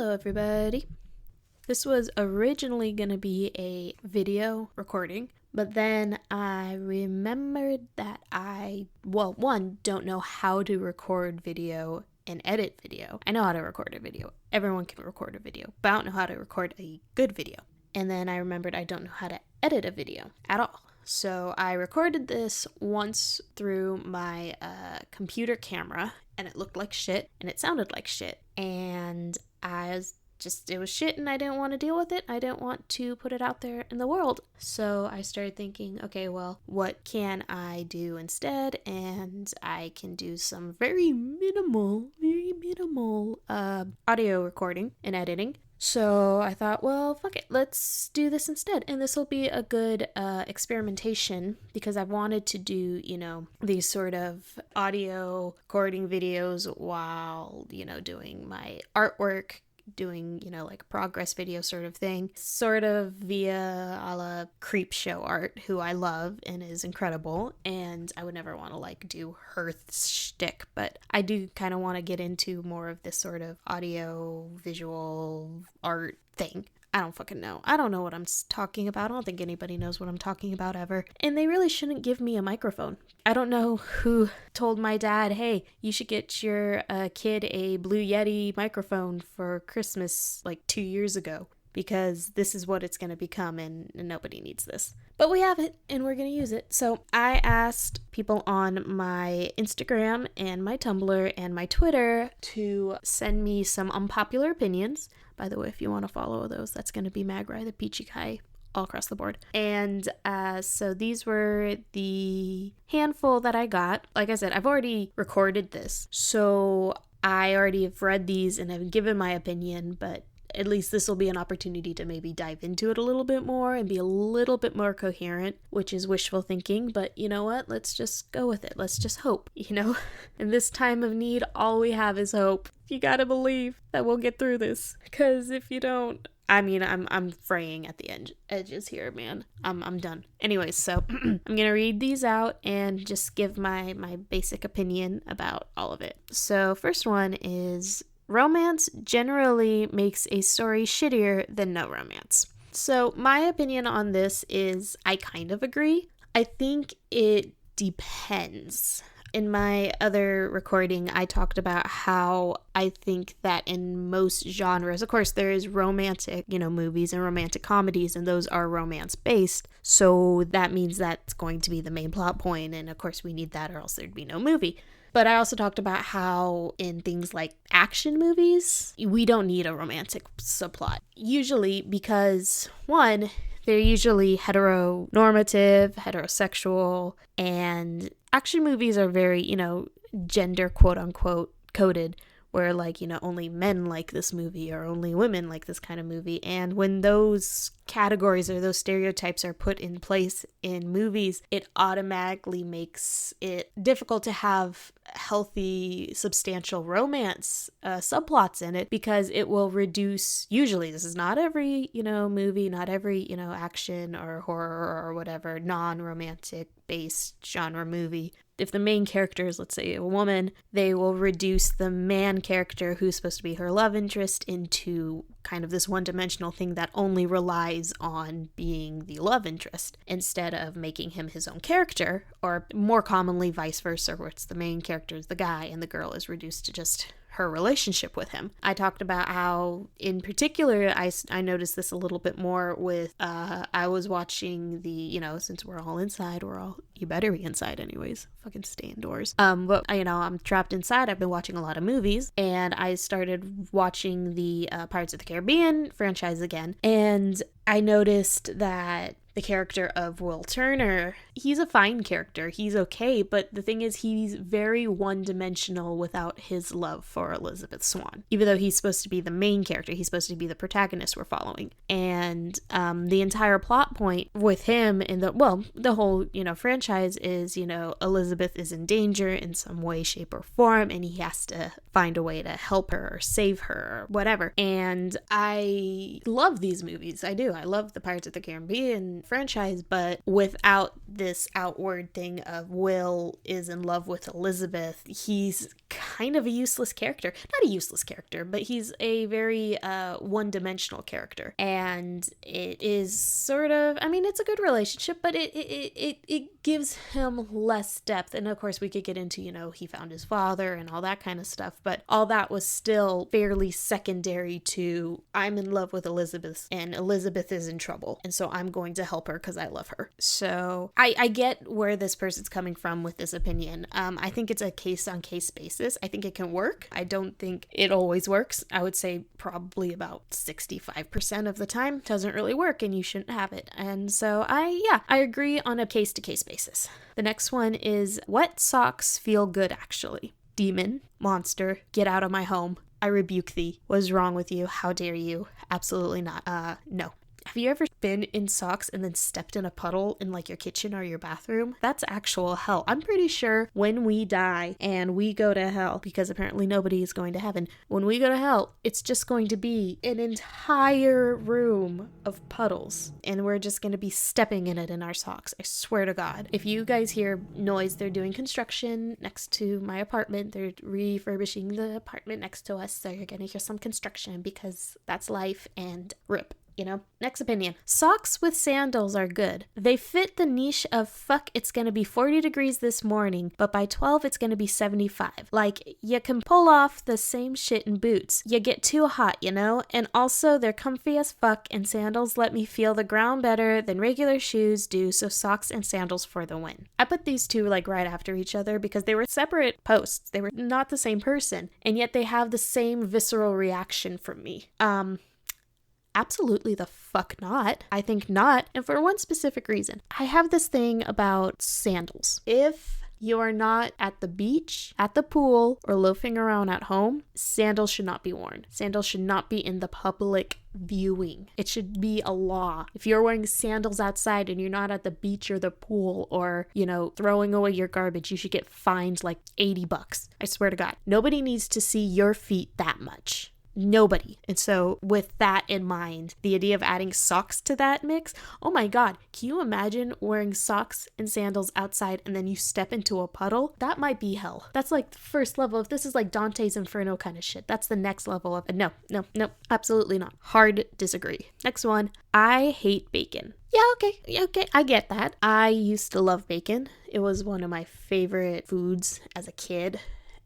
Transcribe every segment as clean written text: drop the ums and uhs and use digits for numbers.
Hello everybody. This was originally going to be a video recording, but then I remembered that one, don't know how to record video and edit video. I know how to record a video. Everyone can record a video, but I don't know how to record a good video. And then I remembered I don't know how to edit a video at all. So I recorded this once through my computer camera, and it looked like shit, and it sounded like shit. And it was shit, and I didn't want to deal with it. I didn't want to put it out there in the world. So I started thinking, okay, well, what can I do instead? And I can do some very minimal audio recording and editing. So I thought, well, fuck it, let's do this instead. And this will be a good experimentation because I've wanted to do, these sort of audio recording videos while, doing my artwork, doing, like a progress video sort of thing, sort of via a la Creep Show art, who I love and is incredible, and I would never want to do her shtick, but I do kind of want to get into more of this sort of audio visual art thing. I don't fucking know. I don't know what I'm talking about. I don't think anybody knows what I'm talking about ever. And they really shouldn't give me a microphone. I don't know who told my dad, hey, you should get your kid a Blue Yeti microphone for Christmas 2 years ago, because this is what it's going to become, and nobody needs this. But we have it, and we're going to use it. So I asked people on my Instagram and my Tumblr and my Twitter to send me some unpopular opinions. By the way, if you want to follow those, that's going to be Magrai, the peachy guy, all across the board. And so these were the handful that I got. Like I said, I've already recorded this, so I already have read these and have given my opinion, but at least this will be an opportunity to maybe dive into it a little bit more and be a little bit more coherent, which is wishful thinking, but you know what? Let's just go with it. Let's just hope, In this time of need, all we have is hope. You gotta believe that we'll get through this, because if you don't, I'm fraying at the edges here, man. I'm done. Anyways, so I'm gonna read these out and just give my basic opinion about all of it. So first one is, romance generally makes a story shittier than no romance. So my opinion on this is I kind of agree. I think it depends. In my other recording, I talked about how I think that in most genres, of course, there is romantic, movies and romantic comedies, and those are romance-based. So that means that's going to be the main plot point, and of course we need that or else there'd be no movie. But I also talked about how in things like action movies, we don't need a romantic subplot. Usually because, one, they're usually heteronormative, heterosexual, and action movies are very, gender quote-unquote coded, where only men like this movie or only women like this kind of movie. And when those categories or those stereotypes are put in place in movies, it automatically makes it difficult to have healthy, substantial romance subplots in it, because it will reduce, usually this is not every, movie, not every, action or horror or whatever non-romantic based genre movie. If the main character is, let's say, a woman, they will reduce the man character, who's supposed to be her love interest, into kind of this one-dimensional thing that only relies on being the love interest, instead of making him his own character, or more commonly vice versa, where it's the main character is the guy and the girl is reduced to just her relationship with him. I talked about how, in particular, I noticed this a little bit more with, I was watching the, since we're all inside, you better be inside anyways, fucking stay indoors. But, I'm trapped inside, I've been watching a lot of movies, and I started watching the Pirates of the Caribbean franchise again, and I noticed that the character of Will Turner, he's a fine character, he's okay, but the thing is, he's very one-dimensional without his love for Elizabeth Swann. Even though he's supposed to be the main character, he's supposed to be the protagonist we're following. And the entire plot point with him in the whole, franchise is, Elizabeth is in danger in some way, shape, or form, and he has to find a way to help her or save her or whatever. And I love these movies, I do. I love the Pirates of the Caribbean franchise, but without the this outward thing of Will is in love with Elizabeth, he's kind of a useless character. Not a useless character, but he's a very one-dimensional character. And it is sort of, I mean, it's a good relationship, but it gives him less depth. And of course, we could get into, he found his father and all that kind of stuff, but all that was still fairly secondary to I'm in love with Elizabeth and Elizabeth is in trouble. And so I'm going to help her because I love her. So I get where this person's coming from with this opinion. I think it's a case-on-case basis. I think it can work. I don't think it always works. I would say probably about 65% of the time doesn't really work and you shouldn't have it. And so I agree on a case-to-case basis. The next one is wet socks feel good actually. Demon, monster, get out of my home. I rebuke thee. What is wrong with you? How dare you? Absolutely not. No. Have you ever been in socks and then stepped in a puddle in like your kitchen or your bathroom? That's actual hell. I'm pretty sure when we die and we go to hell, because apparently nobody is going to heaven, when we go to hell, it's just going to be an entire room of puddles and we're just going to be stepping in it in our socks. I swear to God. If you guys hear noise, they're doing construction next to my apartment. They're refurbishing the apartment next to us. So you're going to hear some construction because that's life and rip. Next opinion. Socks with sandals are good. They fit the niche of fuck, it's gonna be 40 degrees this morning, but by 12 it's gonna be 75. Like, you can pull off the same shit in boots. You get too hot, And also, they're comfy as fuck, and sandals let me feel the ground better than regular shoes do, so socks and sandals for the win. I put these two, right after each other because they were separate posts. They were not the same person, and yet they have the same visceral reaction from me. Absolutely the fuck not. I think not. And for one specific reason. I have this thing about sandals. If you are not at the beach, at the pool, or loafing around at home, sandals should not be worn. Sandals should not be in the public viewing. It should be a law. If you're wearing sandals outside and you're not at the beach or the pool or, throwing away your garbage, you should get fined like $80. I swear to God. Nobody needs to see your feet that much. Nobody. And so with that in mind, the idea of adding socks to that mix, oh my God, can you imagine wearing socks and sandals outside and then you step into a puddle? That might be hell. That's like the first level. If this is like Dante's Inferno kind of shit, that's the next level of no, absolutely not. Hard disagree. Next one, I hate bacon. Yeah, okay, I get that. I used to love bacon. It was one of my favorite foods as a kid.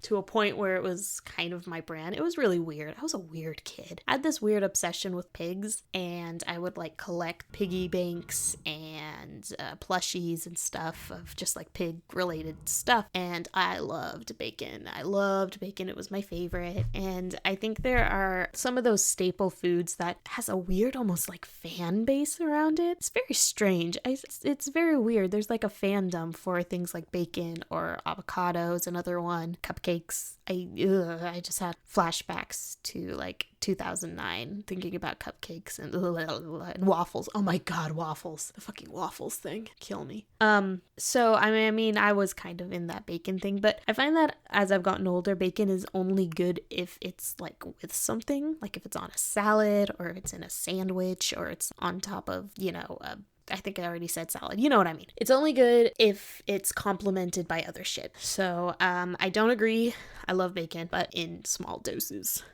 To a point where it was kind of my brand. It was really weird. I was a weird kid. I had this weird obsession with pigs, and I would collect piggy banks and plushies and stuff of just pig related stuff. And I loved bacon. It was my favorite. And I think there are some of those staple foods that has a weird almost fan base around it. It's very strange. It's very weird. There's a fandom for things like bacon or avocados, another one, cupcakes. I just had flashbacks to 2009 thinking about cupcakes and waffles. Oh my God, waffles. The fucking waffles thing. Kill me. So I mean, I was kind of in that bacon thing, but I find that as I've gotten older, bacon is only good if it's with something, if it's on a salad or if it's in a sandwich or it's on top of, I think I already said salad. You know what I mean. It's only good if it's complemented by other shit. So I don't agree. I love bacon, but in small doses.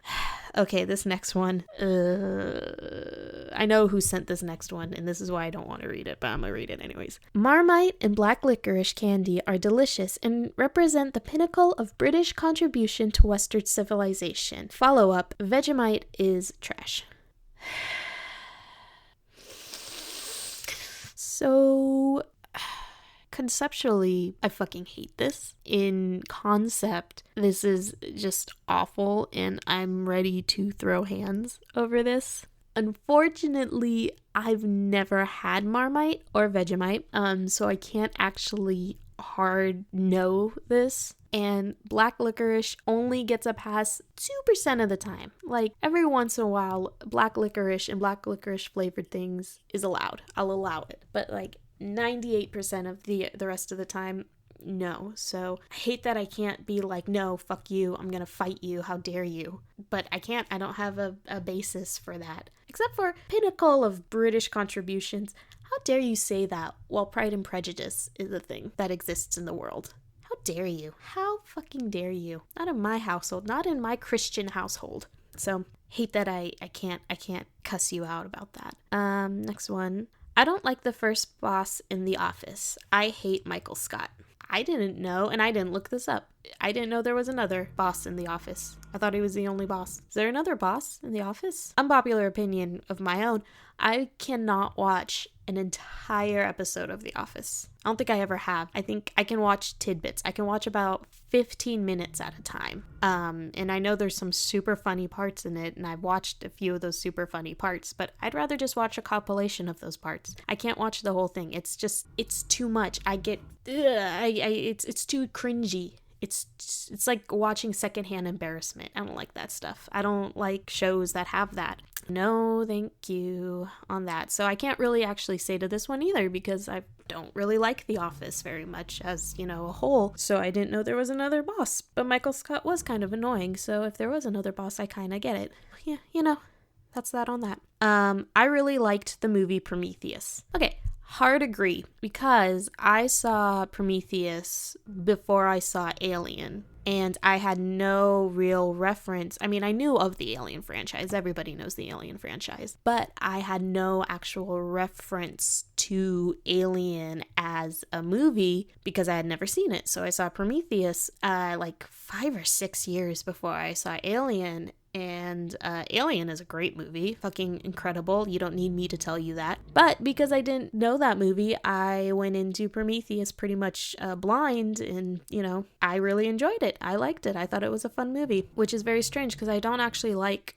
Okay, this next one. I know who sent this next one, and this is why I don't want to read it, but I'm going to read it anyways. Marmite and black licorice candy are delicious and represent the pinnacle of British contribution to Western civilization. Follow up, Vegemite is trash. So, conceptually, I fucking hate this. In concept, this is just awful, and I'm ready to throw hands over this. Unfortunately, I've never had Marmite or Vegemite, so I can't actually hard know this. And black licorice only gets a pass 2% of the time. Every once in a while, black licorice and black licorice flavored things is allowed. I'll allow it. But 98% of the rest of the time, no. So I hate that I can't be no, fuck you, I'm gonna fight you, how dare you. But I can't. I don't have a basis for that. Except for pinnacle of British contributions. How How dare you say that while Pride and Prejudice is a thing that exists in the world? How dare you? How fucking dare you? Not in my household, not in my Christian household. So, hate that I can't cuss you out about that. Next one. I don't like the first boss in The Office. I hate Michael Scott. I didn't know, and I didn't look this up. I didn't know there was another boss in The Office. I thought he was the only boss. Is there another boss in The Office? Unpopular opinion of my own. I cannot watch an entire episode of The Office. I don't think I ever have. I think I can watch tidbits. I can watch about 15 minutes at a time. And I know there's some super funny parts in it, and I've watched a few of those super funny parts, but I'd rather just watch a compilation of those parts. I can't watch the whole thing. It's too much. I get, it's too cringy. It's like watching secondhand embarrassment. I don't like that stuff. I don't like shows that have that. No, thank you on that. So I can't really actually say to this one either because I don't really like The Office very much as, a whole. So I didn't know there was another boss. But Michael Scott was kind of annoying. So if there was another boss, I kind of get it. Yeah, that's that on that. I really liked the movie Prometheus. Okay. Hard agree, because I saw Prometheus before I saw Alien, and I had no real reference. I mean, I knew of the Alien franchise. Everybody knows the Alien franchise. But I had no actual reference to Alien as a movie because I had never seen it. So I saw Prometheus like 5 or 6 years before I saw Alien. And Alien is a great movie, fucking incredible. You don't need me to tell you that. But because I didn't know that movie, I went into Prometheus pretty much blind, and I really enjoyed it. I liked it. I thought it was a fun movie, which is very strange because I don't actually like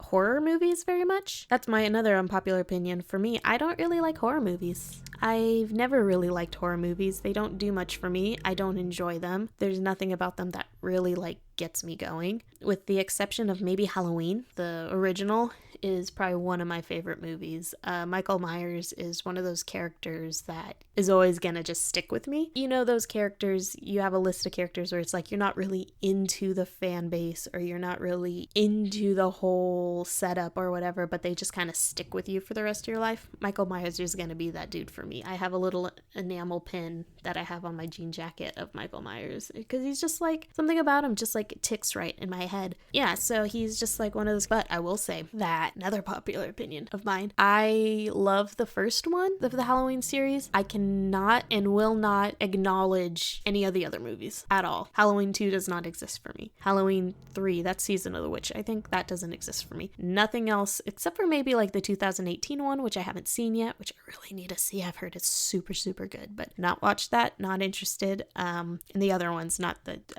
horror movies very much. That's another unpopular opinion for me. I don't really like horror movies. I've never really liked horror movies. They don't do much for me. I don't enjoy them. There's nothing about them that really gets me going, with the exception of maybe Halloween. The original is probably one of my favorite movies. Michael Myers is one of those characters that is always gonna just stick with me. Those characters, you have a list of characters where it's like you're not really into the fan base or you're not really into the whole setup or whatever, but they just kind of stick with you for the rest of your life. Michael Myers is gonna be that dude for me. I have a little enamel pin that I have on my jean jacket of Michael Myers because he's just something about him just it ticks right in my head. Yeah, so he's just one of those. But I will say that another popular opinion of mine, I love the first one of the Halloween series. I cannot and will not acknowledge any of the other movies at all. Halloween 2 does not exist for me. Halloween 3, that's Season of the Witch, I think that doesn't exist for me. Nothing else except for maybe the 2018 one, which I haven't seen yet, which I really need to see. I've heard it's super, super good, but not watched that, not interested. And the other ones,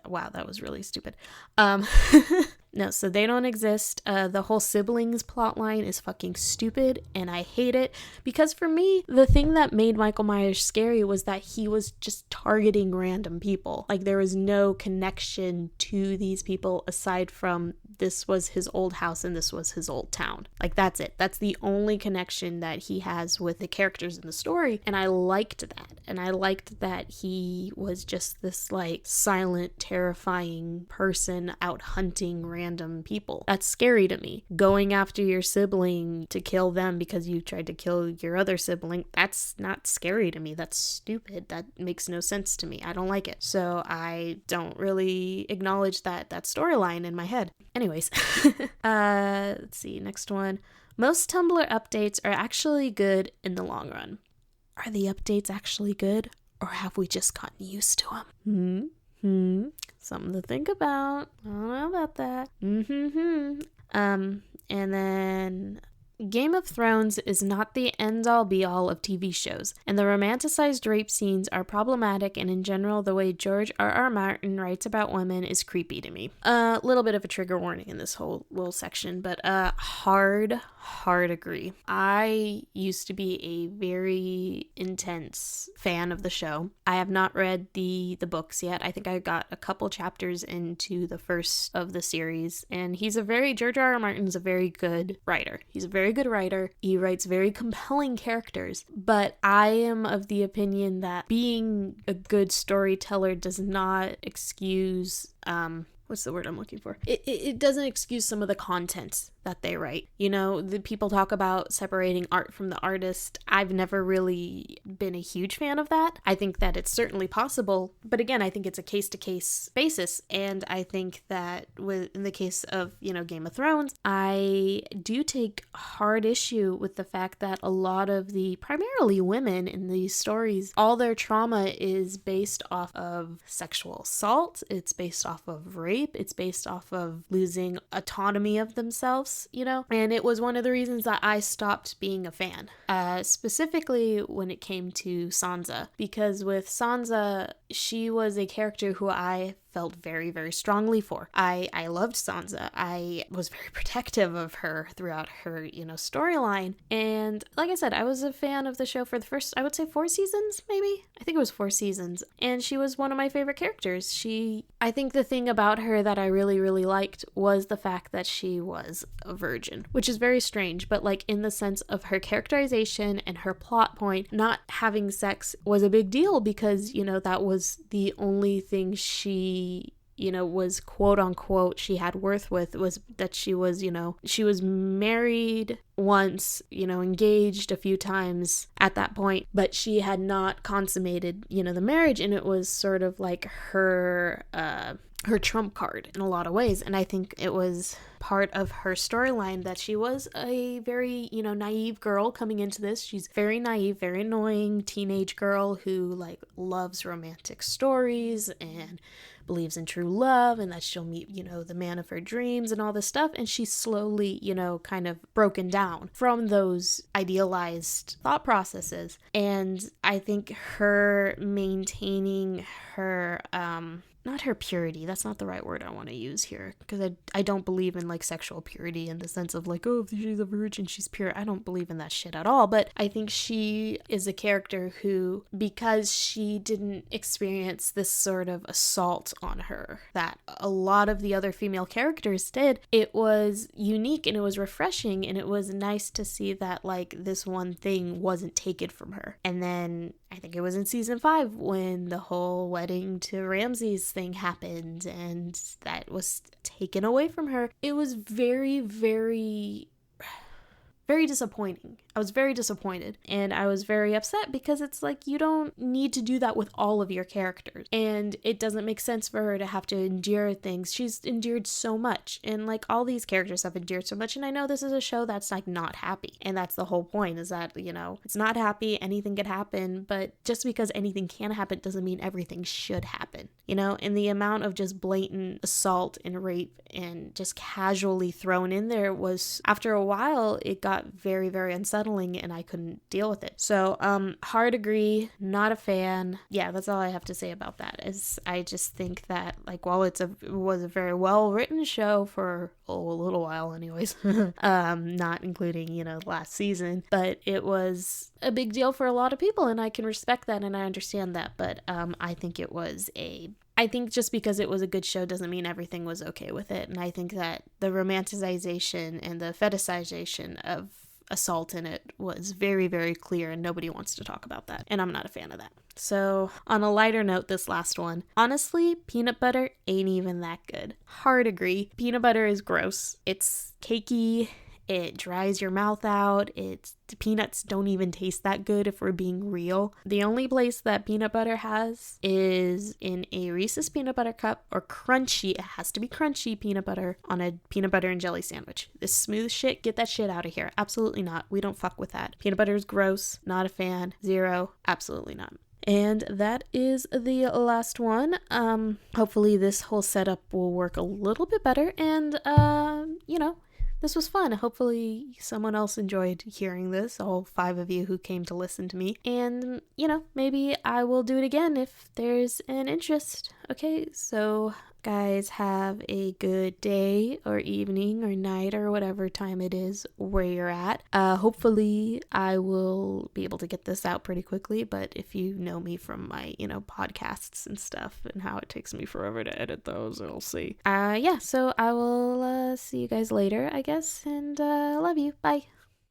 wow, that was really stupid. No, so they don't exist. The whole siblings plotline is fucking stupid, and I hate it, because for me, the thing that made Michael Myers scary was that he was just targeting random people. There was no connection to these people aside from this was his old house and this was his old town. That's it. That's the only connection that he has with the characters in the story, and I liked that. And I liked that he was just this silent, terrifying person out hunting random people. That's scary to me. Going after your sibling to kill them because you tried to kill your other sibling, that's not scary to me. That's stupid. That makes no sense to me. I don't like it. So I don't really acknowledge that storyline in my head. Anyways, let's see, next one. Most Tumblr updates are actually good in the long run. Are the updates actually good, or have we just gotten used to them? Something to think about. I don't know about that. And then Game of Thrones is not the end-all be-all of TV shows, and the romanticized rape scenes are problematic, and in general, the way George R.R. Martin writes about women is creepy to me. A little bit of a trigger warning in this whole little section, but hard agree. I used to be a very intense fan of the show. I have not read the books yet. I think I got a couple chapters into the first of the series, and George R.R. Martin's a very good writer. He's a very good writer. He writes very compelling characters, but I am of the opinion that being a good storyteller does not excuse what's the word I'm looking for? It doesn't excuse some of the content that they write. You know, the people talk about separating art from the artist. I've never really been a huge fan of that. I think that it's certainly possible, but again, I think it's a case-to-case basis, and I think that in the case of, you know, Game of Thrones, I do take hard issue with the fact that a lot of the primarily women in these stories, all their trauma is based off of sexual assault, it's based off of rape, it's based off of losing autonomy of themselves, you know? And it was one of the reasons that I stopped being a fan, specifically when it came to Sansa, because with Sansa, she was a character who I felt very, very strongly for. I loved Sansa. I was very protective of her throughout her, you know, storyline. And like I said, I was a fan of the show for the first, I would say 4 seasons, maybe? I think it was 4 seasons. And she was one of my favorite characters. I think the thing about her that I really, really liked was the fact that she was a virgin, which is very strange, but like in the sense of her characterization and her plot point, not having sex was a big deal because, you know, that was the only thing she, you know, was quote unquote she had worth with, was that she was, you know, she was married once, you know, engaged a few times at that point, but she had not consummated, you know, the marriage, and it was sort of like her trump card in a lot of ways. And I think it was part of her storyline that she was a very, you know, naive girl coming into this. She's very naive, very annoying teenage girl who like loves romantic stories and believes in true love and that she'll meet, you know, the man of her dreams and all this stuff. And she's slowly, you know, kind of broken down from those idealized thought processes. And I think her maintaining her, not her purity, that's not the right word I want to use here, because I don't believe in like sexual purity in the sense of like, oh, if she's a virgin, she's pure. I don't believe in that shit at all. But I think she is a character who, because she didn't experience this sort of assault on her that a lot of the other female characters did, it was unique and it was refreshing, and it was nice to see that like this one thing wasn't taken from her. And then I think it was in season 5 when the whole wedding to Ramsay's thing happened and that was taken away from her. It was very, very, very disappointing. I was very disappointed and I was very upset because it's like you don't need to do that with all of your characters, and it doesn't make sense for her to have to endure things. She's endured so much, and like all these characters have endured so much, and I know this is a show that's like not happy, and that's the whole point, is that, you know, it's not happy, anything could happen, but just because anything can happen doesn't mean everything should happen, you know? And the amount of just blatant assault and rape and just casually thrown in there was, after a while, it got very, very unsettling and I couldn't deal with it. So, hard agree, not a fan. Yeah, that's all I have to say about that. Is I just think that, like, while it was a very well written show for a little while anyways, not including, you know, last season, but it was a big deal for a lot of people, and I can respect that and I understand that, but I think just because it was a good show doesn't mean everything was okay with it. And I think that the romanticization and the fetishization of assault in it was very, very clear, and nobody wants to talk about that. And I'm not a fan of that. So on a lighter note, this last one, honestly, peanut butter ain't even that good. Hard agree. Peanut butter is gross. It's cakey. It dries your mouth out. The peanuts don't even taste that good if we're being real. The only place that peanut butter has is in a Reese's peanut butter cup, or crunchy, it has to be crunchy peanut butter on a peanut butter and jelly sandwich. This smooth shit, get that shit out of here. Absolutely not. We don't fuck with that. Peanut butter is gross. Not a fan. 0. Absolutely not. And that is the last one. Hopefully this whole setup will work a little bit better, and you know, this was fun. Hopefully someone else enjoyed hearing this, all 5 of you who came to listen to me. And, you know, maybe I will do it again if there's an interest. Okay, so guys, have a good day or evening or night or whatever time it is where you're at. Hopefully I will be able to get this out pretty quickly, but if you know me from my, you know, podcasts and stuff and how it takes me forever to edit those, we'll see. Yeah, so I will see you guys later, I guess, and love you. Bye.